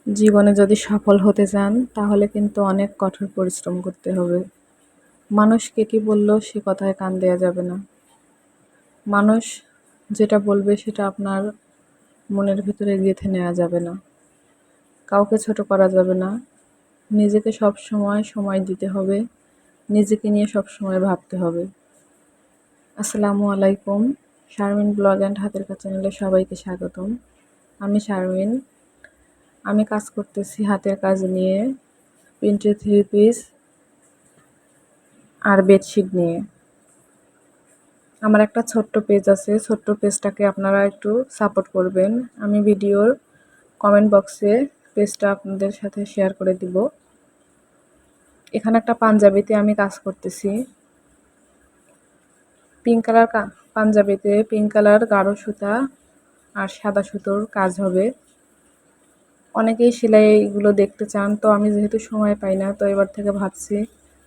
জীবনে যদি সফল হতে চান তাহলে কিন্তু অনেক কঠোর পরিশ্রম করতে হবে। মানুষ কে কি বলল সে কথায় কান দেয়া যাবে না। মানুষ যেটা বলবে সেটা আপনার মনের ভিতরে গেঁথে নেওয়া যাবে না। কাউকে ছোট করা যাবে না। নিজেকে সব সময় সময় দিতে হবে। নিজেকে নিয়ে সব সময় ভাবতে হবে। আসসালামু আলাইকুম। শারমিন ব্লগ অ্যান্ড হাতের কাজ চ্যানেলে সবাইকে স্বাগতম। আমি শারমিন। আমি কাজ করতেছি হাতের কাজ নিয়ে, প্রিন্টেড থ্রি পিস আর বেডশিট নিয়ে। আমার একটা ছোট্ট পেজ আছে, ছোট্ট পেজটাকে আপনারা একটু সাপোর্ট করবেন। আমি ভিডিওর কমেন্ট বক্সে পেজটা আপনাদের সাথে শেয়ার করে দিব। এখানে একটা পাঞ্জাবিতে আমি কাজ করতেছি। পিঙ্ক কালার পাঞ্জাবিতে পিঙ্ক কালার গাঢ় সুতা আর সাদা সুতোর কাজ হবে। অনেকেই সেলাইগুলো দেখতে চান, তো আমি যেহেতু সময় পাই না, তো এবার থেকে ভাবছি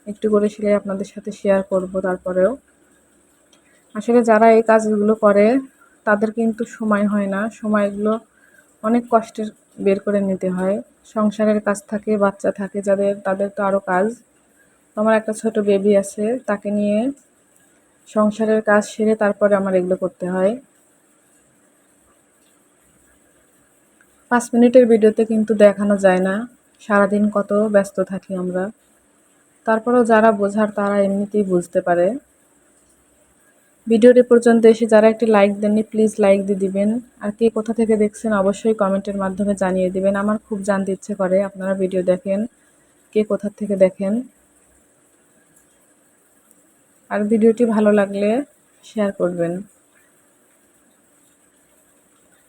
একটু করে সেলাই আপনাদের সাথে শেয়ার করব। তারপরেও আসলে যারা এই কাজগুলো করে তাদের কিন্তু সময় হয় না। সময়গুলো অনেক কষ্টের বের করে নিতে হয়। সংসারের কাজ থাকে, বাচ্চা থাকে যাদের, তাদের তো আরও কাজ। আমার একটা ছোট বেবি আছে, তাকে নিয়ে সংসারের কাজ সেরে তারপরে আমার এগুলো করতে হয়। 5 মিনিটের ভিডিওতে কিন্তু দেখানো যায় না সারাদিন কত ব্যস্ত থাকি আমরা। তারপরেও যারা বোঝার তারা এমনিতেই বুঝতে পারে। ভিডিওটি পর্যন্ত এসে যারা একটি লাইক দেননি প্লিজ লাইক দিয়ে দিবেন। আর কে কোথা থেকে দেখছেন অবশ্যই কমেন্টের মাধ্যমে জানিয়ে দিবেন। আমার খুব জানতে ইচ্ছে করে আপনারা ভিডিও দেখেন, কে কোথা থেকে দেখেন। আর ভিডিওটি ভালো লাগলে শেয়ার করবেন।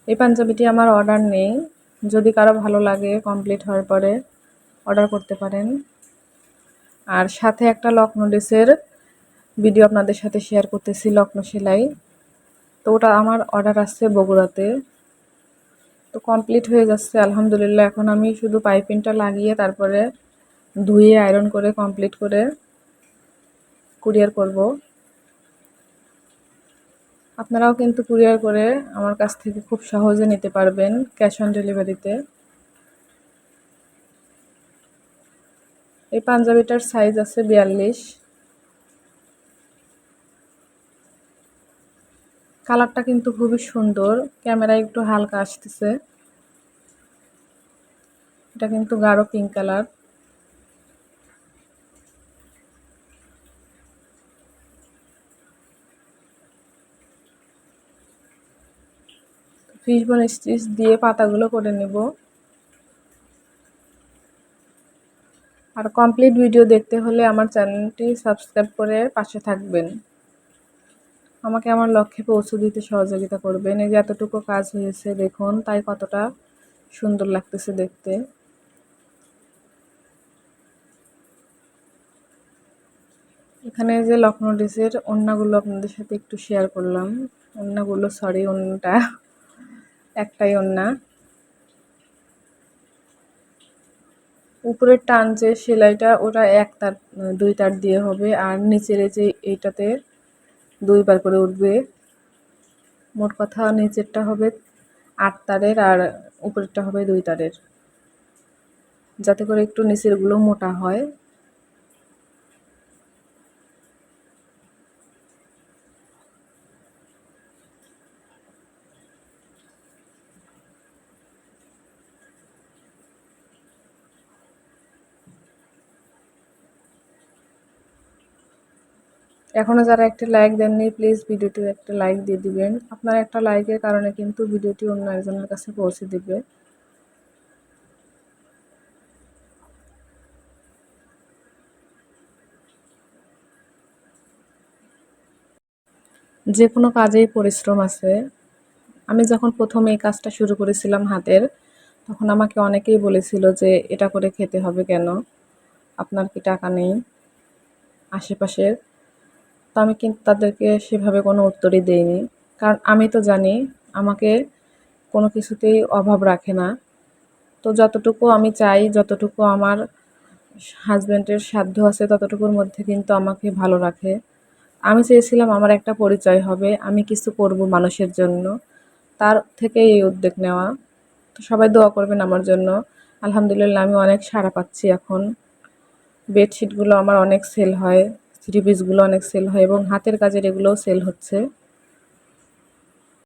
এই পাঞ্জাবিটি আমার অর্ডার নেই, যদি কারো ভালো লাগে কমপ্লিট হওয়ার পরে অর্ডার করতে পারেন। আর সাথে একটা লখনৌ ড্রেসের ভিডিও আপনাদের সাথে শেয়ার করতেছি, লখনৌ সেলাই। তো ওটা আমার অর্ডার আসছে বগুড়াতে, তো কমপ্লিট হয়ে যাচ্ছে আলহামদুলিল্লাহ। এখন আমি শুধু পাইপিংটা লাগিয়ে তারপরে ধুয়ে আয়রন করে কমপ্লিট করে কুরিয়ার করব। আপনারাও কিন্তু কুরিয়ার করে আমার কাছ থেকে খুব সহজে নিতে পারবেন ক্যাশ অন ডেলিভারিতে। এই পাঞ্জাবিটার সাইজ আছে 42। কালারটা কিন্তু খুবই সুন্দর, ক্যামেরায় একটু হালকা আসতেছে। এটা কিন্তু গাঢ় পিঙ্ক কালার। ফিশবোন স্টিচ দিয়ে পাতাগুলো করে নেব। আর কমপ্লিট ভিডিও দেখতে হলে আমার চ্যানেলটি সাবস্ক্রাইব করে পাশে থাকবেন। আমাকে আমার লক্ষ্যে পৌঁছে দিতে সহযোগিতা করবেন। এই যে এতটুকু কাজ হয়েছে দেখুন, তাই কতটা সুন্দর লাগতেছে দেখতে। এখানে যে লখনৌ ড্রেসের ওড়নাগুলো আপনাদের সাথে একটু শেয়ার করলাম। ওড়নাগুলো সরি, ওড়নাটা একটাই ওড়না। উপরের টান যে সেলাইটা ওটা 1 তার 2 তার দিয়ে হবে, আর নিচের যে এইটাতে 2 বার করে উঠবে। মোট কথা নিচেরটা হবে 8 তারের আর উপরেরটা হবে 2 তারের, যাতে করে একটু নিচেরগুলো মোটা হয়। এখনও যারা একটা লাইক দেননি প্লিজ ভিডিওটি একটা লাইক দিয়ে দিবেন। আপনার একটা লাইকের কারণে কিন্তু ভিডিওটি অন্য একজনের কাছে পৌঁছে দিবে। যে কোনো কাজেই পরিশ্রম আছে। আমি যখন প্রথম এই কাজটা শুরু করেছিলাম হাতের, তখন আমাকে অনেকেই বলেছিল যে এটা করে খেতে হবে কেন, আপনার কি টাকা নেই আশেপাশের। তো আমি কিন্তু তাদেরকে সেভাবে কোনো উত্তরই দেইনি, কারণ আমি তো জানি আমাকে কোনো কিছুতেই অভাব রাখে না। তো যতটুকু আমি চাই, যতটুকু আমার হাজব্যান্ডের সাধ্য আছে ততটুকুর মধ্যে কিন্তু আমাকে ভালো রাখে। আমি চেয়েছিলাম আমার একটা পরিচয় হবে, আমি কিছু করব মানুষের জন্য, তার থেকে এই উদ্যোগ নেওয়া। তো সবাই দোয়া করবেন আমার জন্য। আলহামদুলিল্লাহ আমি অনেক সাড়া পাচ্ছি এখন। বেডশিটগুলো আমার অনেক সেল হয়, থ্রি পিসগুলো অনেক সেল হয় এবং হাতের কাজের এগুলোও সেল হচ্ছে।